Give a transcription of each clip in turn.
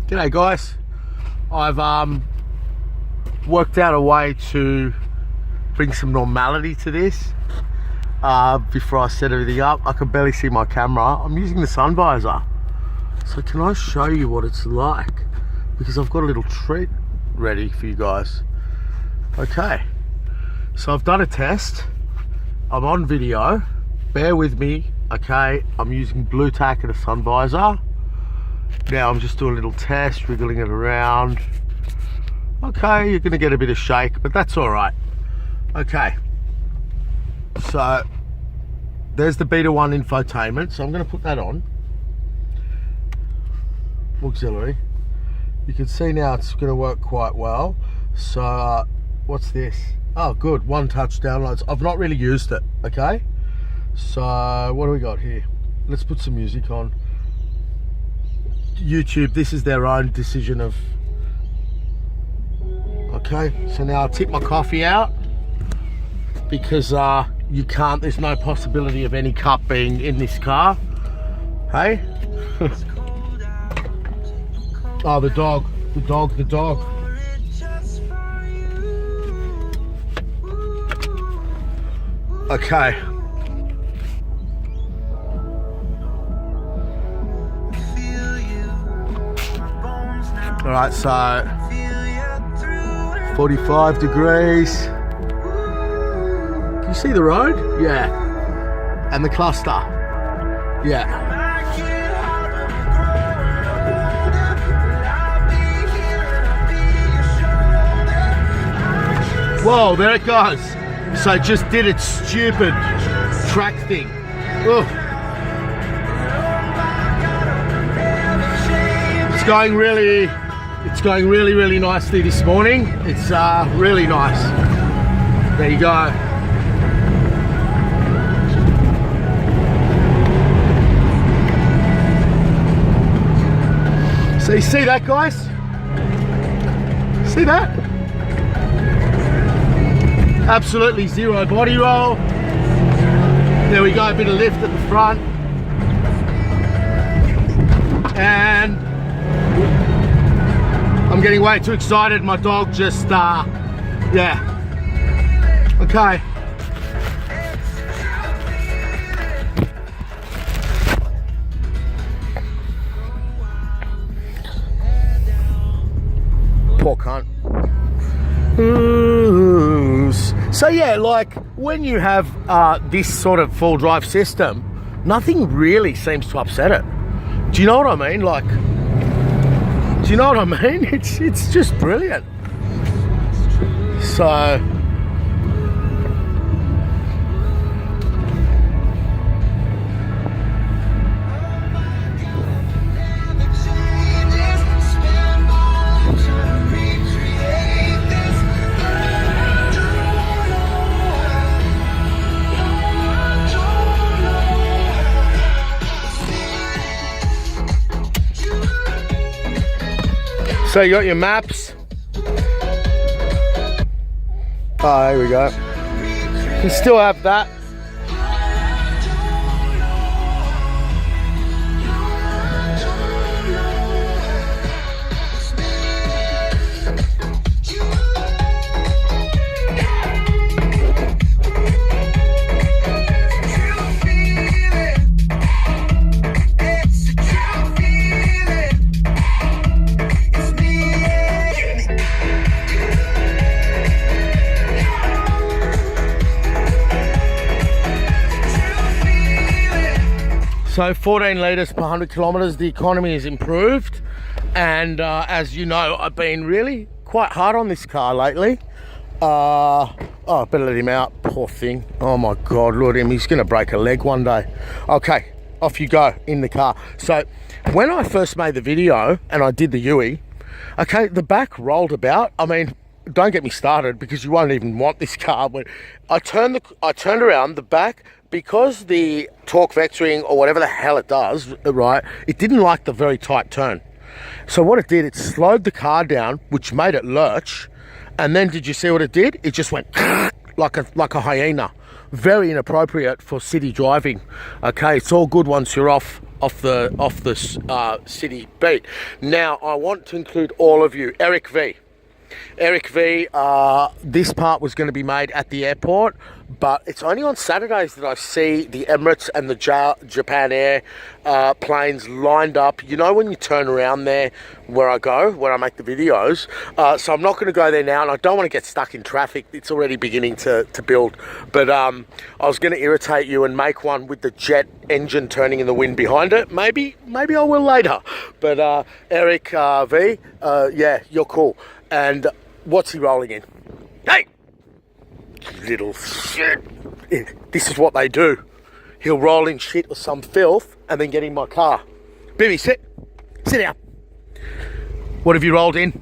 G'day guys. I've worked out a way to bring some normality to this before I set everything up. I can barely see my camera. I'm using the sun visor. So can I show you what it's like? Because I've got a little treat ready for you guys. Okay, so I've done a test. I'm on video. Bear with me, okay? I'm using blue tack and a sun visor. Now I'm just doing a little test, wriggling it around. Okay, you're gonna get a bit of shake, but that's all right. Okay, so there's the Beta 1 infotainment, so I'm gonna put that on. Auxiliary. You can see now it's gonna work quite well. So, what's this? Oh, good, one touch downloads. I've not really used it, okay? So, what do we got here? Let's put some music on. YouTube, this is their own decision of... Okay, so now I'll tip my coffee out because you can't, there's no possibility of any cup being in this car. Hey? Oh, the dog. Okay. All right, so 45 degrees. Can you see the road? Yeah. And the cluster. Yeah. Whoa, there it goes. So it just did its stupid track thing. Ugh. It's going really nicely this morning. It's really nice. There you go. So you see that, guys? See that? Absolutely zero body roll. There we go, a bit of lift at the front. And I'm getting way too excited. My dog just, yeah. Okay. Poor cunt. So yeah, like when you have this sort of full drive system, nothing really seems to upset it. Do you know what I mean? Like, do you know what I mean? It's just brilliant. So So you got your maps. Oh, here we go. You can still have that. So 14 litres per 100 kilometres, the economy is improved. And as you know, I've been really quite hard on this car lately. Oh, I better let him out, poor thing. Oh my God, look at him, he's gonna break a leg one day. Okay, off you go in the car. So when I first made the video and I did the UE, okay, the back rolled about. I mean, don't get me started because you won't even want this car. But I turned around the back, because the torque vectoring or whatever the hell it does, right, it didn't like the very tight turn. So what it did, it slowed the car down, which made it lurch. And then did you see what it did? It just went like a hyena. Very inappropriate for city driving. Okay, it's all good once you're off the city beat. Now I want to include all of you. Eric V, this part was going to be made at the airport, but it's only on Saturdays that I see the Emirates and the Japan Air planes lined up. You know, when you turn around there where I go, where I make the videos. So I'm not going to go there now, and I don't want to get stuck in traffic. It's already beginning to build. But I was going to irritate you and make one with the jet engine turning in the wind behind it. Maybe I will later. But Eric V, yeah, you're cool. And what's he rolling in? Hey! Little shit. This is what they do. He'll roll in shit or some filth and then get in my car. Bibby, sit down. What have you rolled in?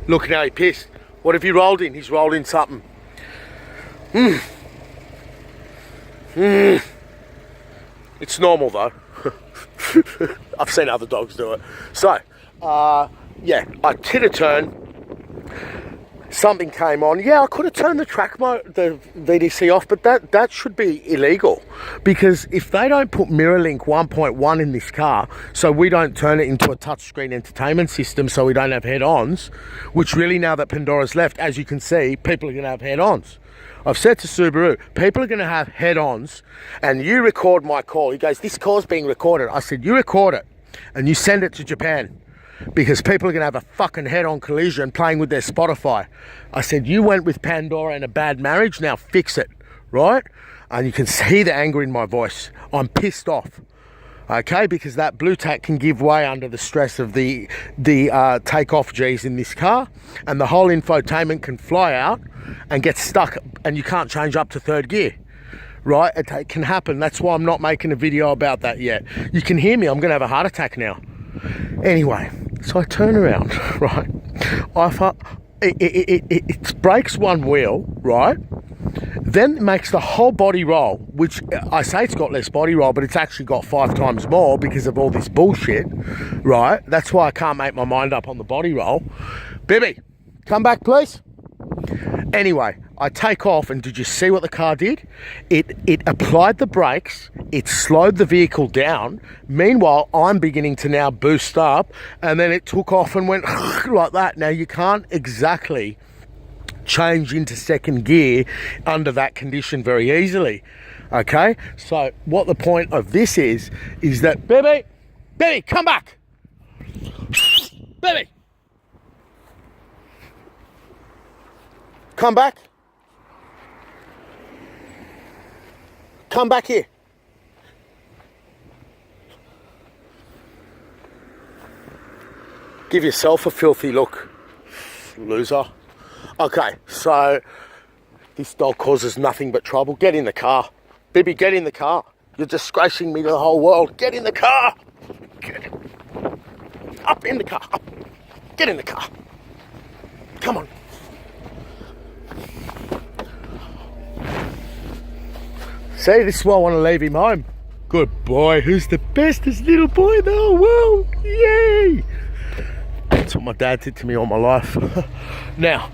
Look now, he's pissed. What have you rolled in? He's rolled in something. It's normal though. I've seen other dogs do it. So, yeah, I did a turn. Something came on. Yeah, I could have turned the the VDC off, but that should be illegal, because if they don't put MirrorLink 1.1 in this car, so we don't turn it into a touchscreen entertainment system, so we don't have head-ons, which really, now that Pandora's left, as you can see, people are going to have head-ons. I've said to Subaru, people are going to have head-ons, and you record my call. He goes, this call's being recorded. I said, you record it and you send it to Japan, because people are going to have a fucking head-on collision playing with their Spotify. I said, you went with Pandora and a bad marriage, now fix it, right? And you can see the anger in my voice. I'm pissed off, okay? Because that blue tack can give way under the stress of the takeoff G's in this car, and the whole infotainment can fly out and get stuck, and you can't change up to third gear. Right, it can happen. That's why I'm not making a video about that yet. You can hear me, I'm going to have a heart attack now. Anyway, so I turn around, right? It breaks one wheel, right? Then it makes the whole body roll, which I say it's got less body roll, but it's actually got 5 times more because of all this bullshit, right? That's why I can't make my mind up on the body roll. Bibby, come back, please. Anyway, I take off, and did you see what the car did? It applied the brakes, it slowed the vehicle down. Meanwhile, I'm beginning to now boost up, and then it took off and went like that. Now, you can't exactly change into second gear under that condition very easily, okay? So what the point of this is that, Bibby, come back. Bibby, come back. Come back here. Give yourself a filthy look, loser. Okay, so this dog causes nothing but trouble. Get in the car. Bibby, get in the car. You're disgracing me to the whole world. Get in the car. Get up in the car. Up. Get in the car. Come on. See, this is why I want to leave him home. Good boy. Who's the bestest little boy in the whole world? Yay! That's what my dad did to me all my life. Now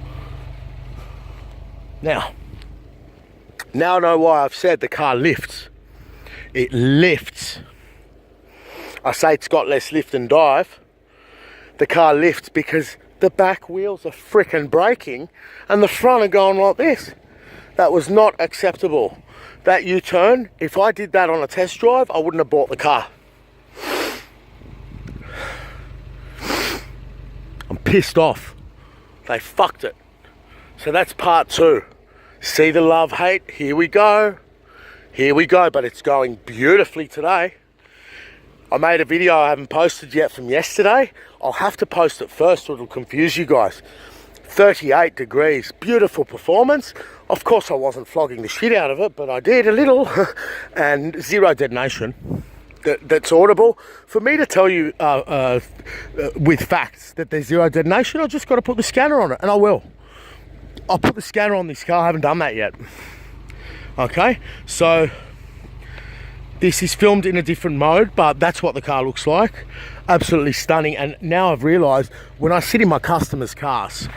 I know why I've said the car lifts. It lifts. I say it's got less lift and dive. The car lifts because the back wheels are frickin' braking and the front are going like this. That was not acceptable. That U-turn, if I did that on a test drive, I wouldn't have bought the car. I'm pissed off. They fucked it. So that's part 2. See the love-hate? Here we go. Here we go, but it's going beautifully today. I made a video I haven't posted yet from yesterday. I'll have to post it first or it'll confuse you guys. 38 degrees, beautiful performance. Of course I wasn't flogging the shit out of it, but I did a little. And 0 detonation. That's audible. For me to tell you with facts that there's 0 detonation, I've just got to put the scanner on it, and I will. I'll put the scanner on this car. I haven't done that yet. Okay, so this is filmed in a different mode, but that's what the car looks like. Absolutely stunning. And now I've realised when I sit in my customers' cars,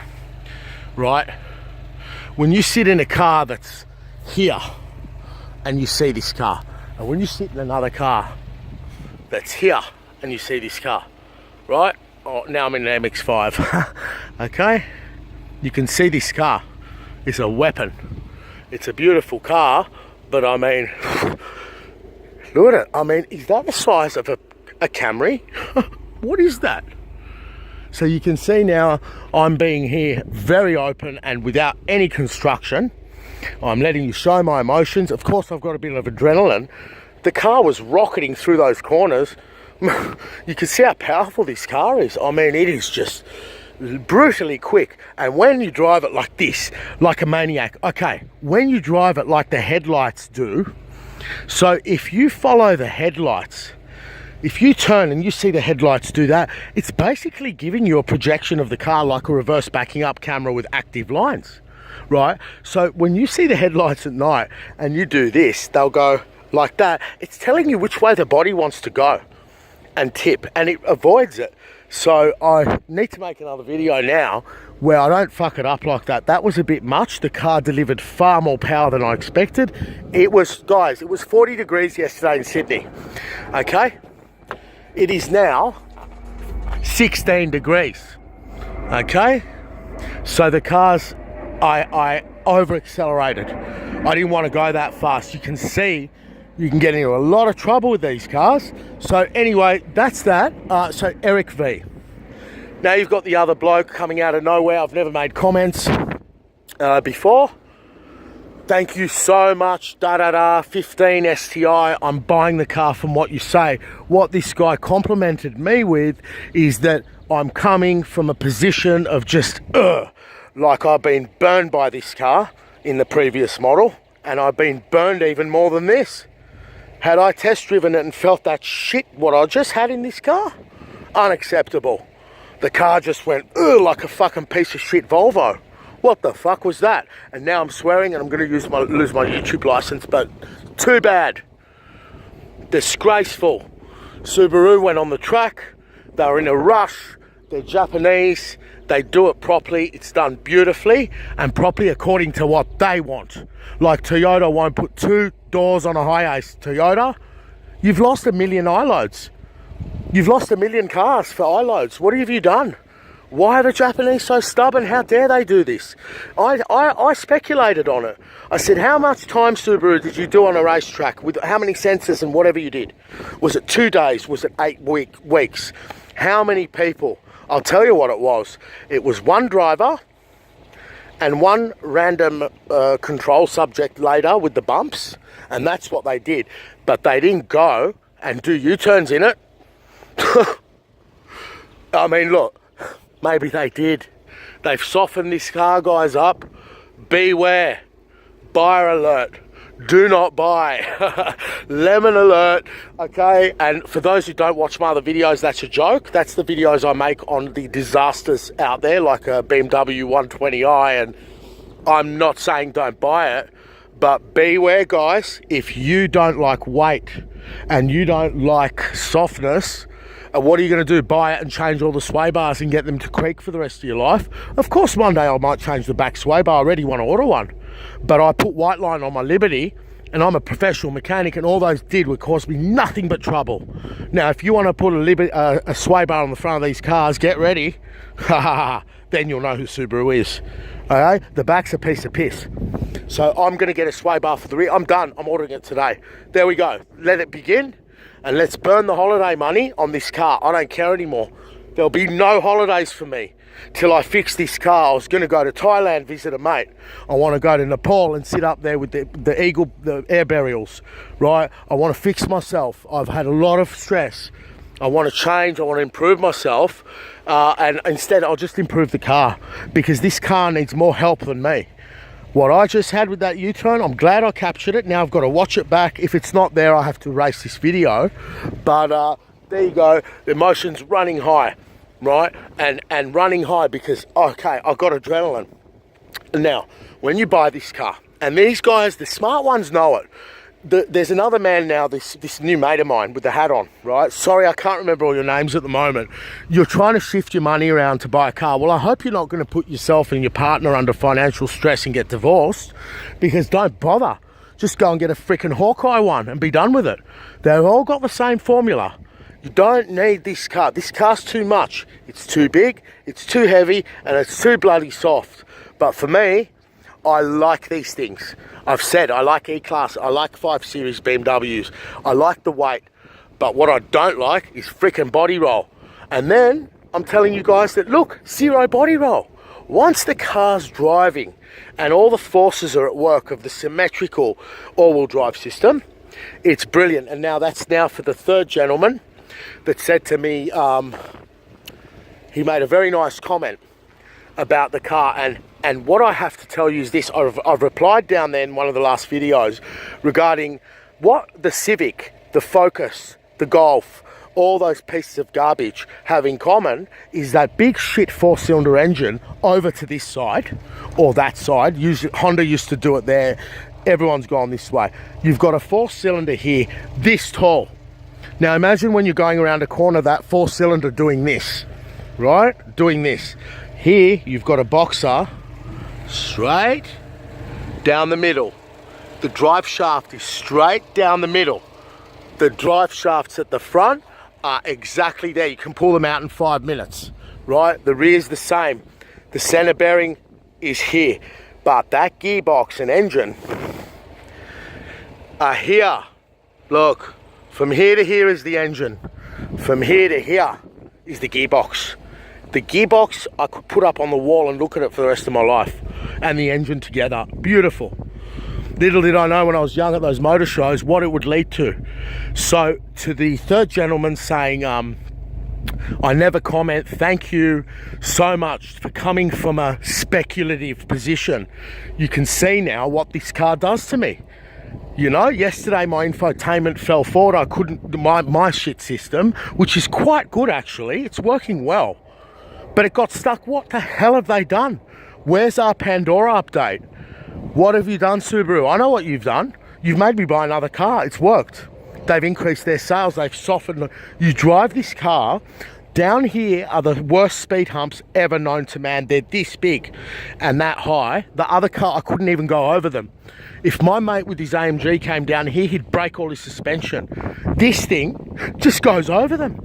right, when you sit in a car that's here and you see this car, and when you sit in another car that's here and you see this car, right? Oh, now I'm in an MX-5. Okay, you can see this car is a weapon. It's a beautiful car, but I mean, look at it. I mean, is that the size of a Camry? What is that? So you can see now I'm being here very open and without any construction. I'm letting you show my emotions. Of course, I've got a bit of adrenaline. The car was rocketing through those corners. You can see how powerful this car is. I mean, it is just brutally quick. And when you drive it like this, like a maniac, okay, when you drive it like the headlights do, so if you follow the headlights, if you turn and you see the headlights do that, it's basically giving you a projection of the car like a reverse backing up camera with active lines, right? So when you see the headlights at night and you do this, they'll go like that. It's telling you which way the body wants to go and tip, and it avoids it. So I need to make another video now where I don't fuck it up like that. That was a bit much. The car delivered far more power than I expected. It was, guys, it was 40 degrees yesterday in Sydney, okay? It is now 16 degrees, okay? So the cars, I over-accelerated. I didn't want to go that fast. You can see you can get into a lot of trouble with these cars. So anyway, that's that. So Eric V. Now you've got the other bloke coming out of nowhere. I've never made comments before. Thank you so much, 15 STI. I'm buying the car from what you say. What this guy complimented me with is that I'm coming from a position of just, like I've been burned by this car in the previous model, and I've been burned even more than this. Had I test driven it and felt that shit, what I just had in this car, unacceptable. The car just went, like a fucking piece of shit Volvo. What the fuck was that? And now I'm swearing and I'm going to lose my YouTube license, but too bad. Disgraceful. Subaru went on the track. They were in a rush. They're Japanese. They do it properly. It's done beautifully and properly according to what they want. Like Toyota won't put 2 doors on a Hiace. Toyota, you've lost 1 million I-loads. You've lost 1 million cars for I-loads. What have you done? Why are the Japanese so stubborn? How dare they do this? I speculated on it. I said, how much time, Subaru, did you do on a racetrack? With how many sensors and whatever you did? Was it 2 days? Was it 8 weeks? How many people? I'll tell you what it was. It was 1 driver and 1 random control subject later with the bumps. And that's what they did. But they didn't go and do U-turns in it. I mean, look. Maybe they did. They've softened this car, guys, up. Beware. Buyer alert. Do not buy. Lemon alert. Okay, and for those who don't watch my other videos, that's a joke. That's the videos I make on the disasters out there, like a BMW 120i, and I'm not saying don't buy it, but beware, guys. If you don't like weight and you don't like softness, what are you going to do? Buy it and change all the sway bars and get them to creak for the rest of your life? Of course, one day I might change the back sway bar. I already want to order one. But I put white line on my Liberty, and I'm a professional mechanic, and all those did would cause me nothing but trouble. Now, if you want to put a sway bar on the front of these cars, get ready. Then you'll know who Subaru is. Okay? The back's a piece of piss. So I'm going to get a sway bar for the rear. I'm done. I'm ordering it today. There we go. Let it begin. And let's burn the holiday money on this car. I don't care anymore. There'll be no holidays for me till I fix this car. I was going to go to Thailand, visit a mate. I want to go to Nepal and sit up there with the air burials, right? I want to fix myself. I've had a lot of stress. I want to change. I want to improve myself. And instead, I'll just improve the car because this car needs more help than me. What I just had with that U-turn, I'm glad I captured it. Now I've got to watch it back. If it's not there, I have to erase this video. But there you go. The emotion's running high, right? And running high because, okay, I've got adrenaline. Now, when you buy this car, and these guys, the smart ones know it. there's another man now, this new mate of mine with the hat on, right? Sorry, I can't remember all your names at the moment. You're trying to shift your money around to buy a car. Well, I hope you're not going to put yourself and your partner under financial stress and get divorced, because don't bother. Just go and get a freaking Hawkeye one and be done with it. They've all got the same formula. You don't need this car. This car's too much. It's too big, it's too heavy, and it's too bloody soft. But for me, I like these things. I've said I like E-Class, I like 5 Series BMWs, I like the weight, but what I don't like is freaking body roll. And then I'm telling you guys that, look, 0 body roll. Once the car's driving and all the forces are at work of the symmetrical all-wheel drive system, it's brilliant. And now that's now for the third gentleman that said to me, he made a very nice comment about the car, and what I have to tell you is this. I've replied down there in one of the last videos regarding what the Civic, the Focus, the Golf, all those pieces of garbage have in common is that big shit 4-cylinder engine over to this side or that side. Honda used to do it there. Everyone's gone this way. You've got a 4-cylinder here this tall. Now imagine when you're going around a corner, that 4-cylinder doing this, right? Doing this. Here you've got a Boxer straight down the middle. The drive shaft is straight down the middle. The drive shafts at the front are exactly there. You can pull them out in 5 minutes, right? The rear's the same. The center bearing is here, but that gearbox and engine are here. Look, from here to here is the engine. From here to here is the gearbox. The gearbox I could put up on the wall and look at it for the rest of my life. And the engine together, beautiful. Little did I know when I was young at those motor shows what it would lead to. So to the third gentleman saying, I never comment, thank you so much for coming from a speculative position. You can see now what this car does to me. You know, yesterday my infotainment fell forward. I couldn't, my shit system, which is quite good actually, it's working well. But it got stuck. What the hell have they done? Where's our Pandora update? What have you done, Subaru? I know what you've done. You've made me buy another car. It's worked. They've increased their sales. They've softened. You drive this car. Down here are the worst speed humps ever known to man. They're this big and that high. The other car, I couldn't even go over them. If my mate with his AMG came down here, he'd break all his suspension. This thing just goes over them.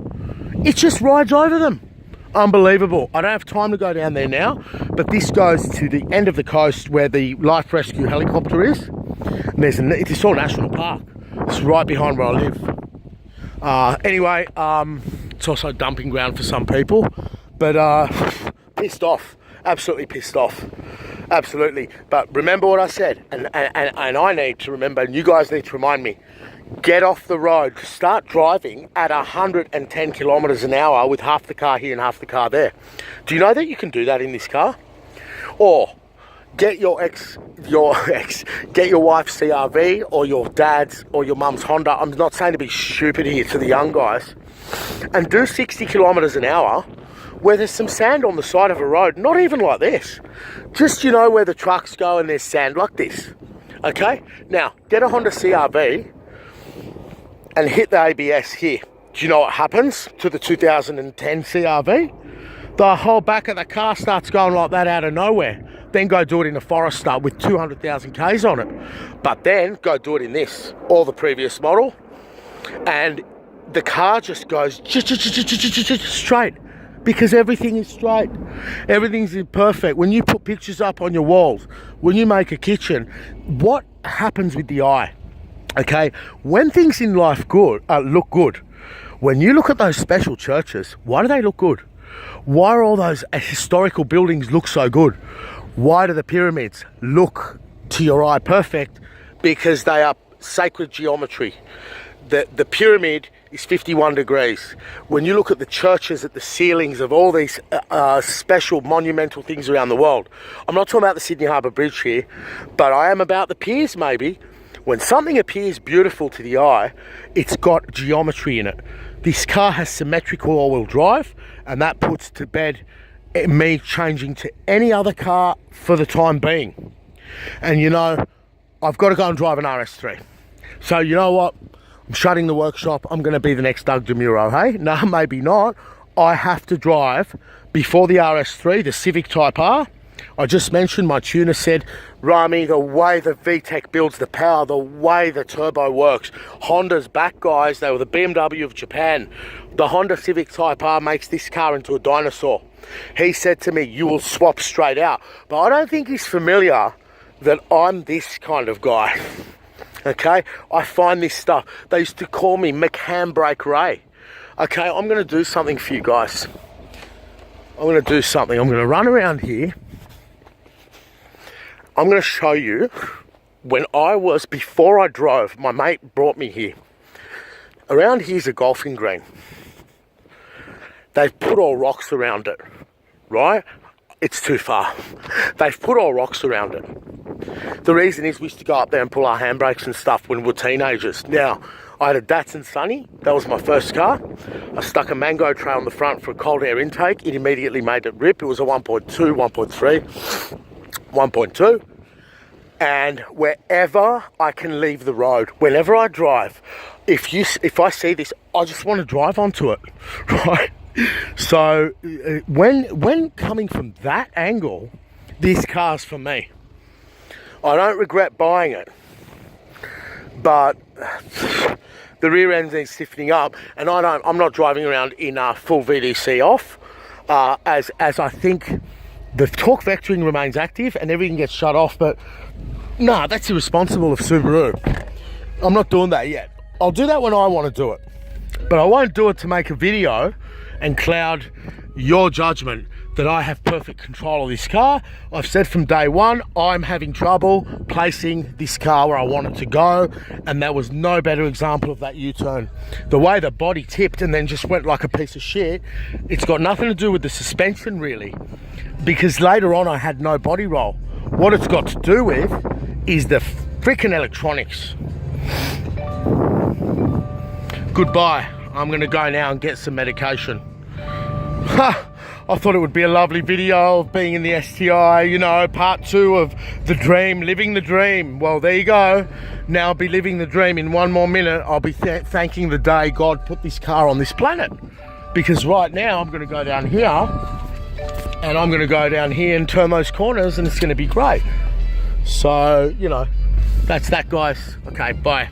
It just rides over them. Unbelievable. I don't have time to go down there now, but this goes to the end of the coast where the life rescue helicopter is. And it's all national park. It's right behind where I live. Anyway, it's also a dumping ground for some people, but pissed off. Absolutely pissed off. Absolutely. But remember what I said, and I need to remember, and you guys need to remind me. Get off the road, start driving at 110 kilometers an hour with half the car here and half the car there. Do you know that you can do that in this car? Or get your wife's CRV or your dad's or your mum's Honda. I'm not saying to be stupid here to the young guys. And do 60 kilometers an hour where there's some sand on the side of a road, not even like this. Just, you know, where the trucks go and there's sand like this. Okay? Now, get a Honda CRV and hit the ABS here. Do you know what happens to the 2010 CRV? The whole back of the car starts going like that out of nowhere. Then go do it in a Forester with 200,000 Ks on it. But then go do it in this, or the previous model, and the car just goes straight, because everything is straight. Everything's perfect. When you put pictures up on your walls, when you make a kitchen, what happens with the eye? Okay, when things in life look good, when you look at those special churches, why do they look good? Why are all those historical buildings look so good? Why do the pyramids look to your eye perfect? Because they are sacred geometry. The pyramid is 51 degrees. When you look at the churches, at the ceilings of all these special monumental things around the world, I'm not talking about the Sydney Harbour Bridge here, but I am about the piers maybe. When something appears beautiful to the eye, it's got geometry in it. This car has symmetrical all-wheel drive, and that puts to bed me changing to any other car for the time being. And you know, I've got to go and drive an RS3. So you know what? I'm shutting the workshop. I'm going to be the next Doug DeMuro, hey? No, maybe not. I have to drive before the RS3, the Civic Type R. I just mentioned my tuner said, Rami, the way the VTEC builds the power, the way the turbo works, Honda's back, guys. They were the BMW of Japan. The Honda Civic Type R makes this car into a dinosaur. He said to me, you will swap straight out. But I don't think he's familiar that I'm this kind of guy. Okay, I find this stuff. They used to call me McHandbrake Ray. Okay, I'm going to do something for you guys. I'm going to do something. I'm going to run around here. I'm going to show you when before I drove, my mate brought me here. Around here's a golfing green. They've put all rocks around it, right? It's too far. They've put all rocks around it. The reason is we used to go up there and pull our handbrakes and stuff when we were teenagers. Now, I had a Datsun Sunny. That was my first car. I stuck a mango tray on the front for a cold air intake. It immediately made it rip. It was a 1.2, 1.3, 1.2. And wherever I can leave the road, whenever I drive, if I see this, I just want to drive onto it, right? So when coming from that angle, this car's for me. I don't regret buying it, but the rear end needs stiffening up, and I'm not driving around in full VDC off, as I think the torque vectoring remains active and everything gets shut off. But no, that's irresponsible of Subaru. I'm not doing that yet. I'll do that when I want to do it, but I won't do it to make a video and cloud your judgment that I have perfect control of this car. I've said from day one, I'm having trouble placing this car where I want it to go, and that was no better example of that U-turn. The way the body tipped and then just went like a piece of shit, it's got nothing to do with the suspension really, because later on I had no body roll. What it's got to do with is the freaking electronics. Goodbye. I'm gonna go now and get some medication. I thought it would be a lovely video of being in the STI, you know, part 2 of the dream, living the dream. Well, there you go. Now I'll be living the dream. In one more minute, I'll be thanking the day God put this car on this planet. Because right now, I'm gonna go down here, and I'm gonna go down here and turn those corners, and it's gonna be great. So, you know, that's that, guys. Okay, bye.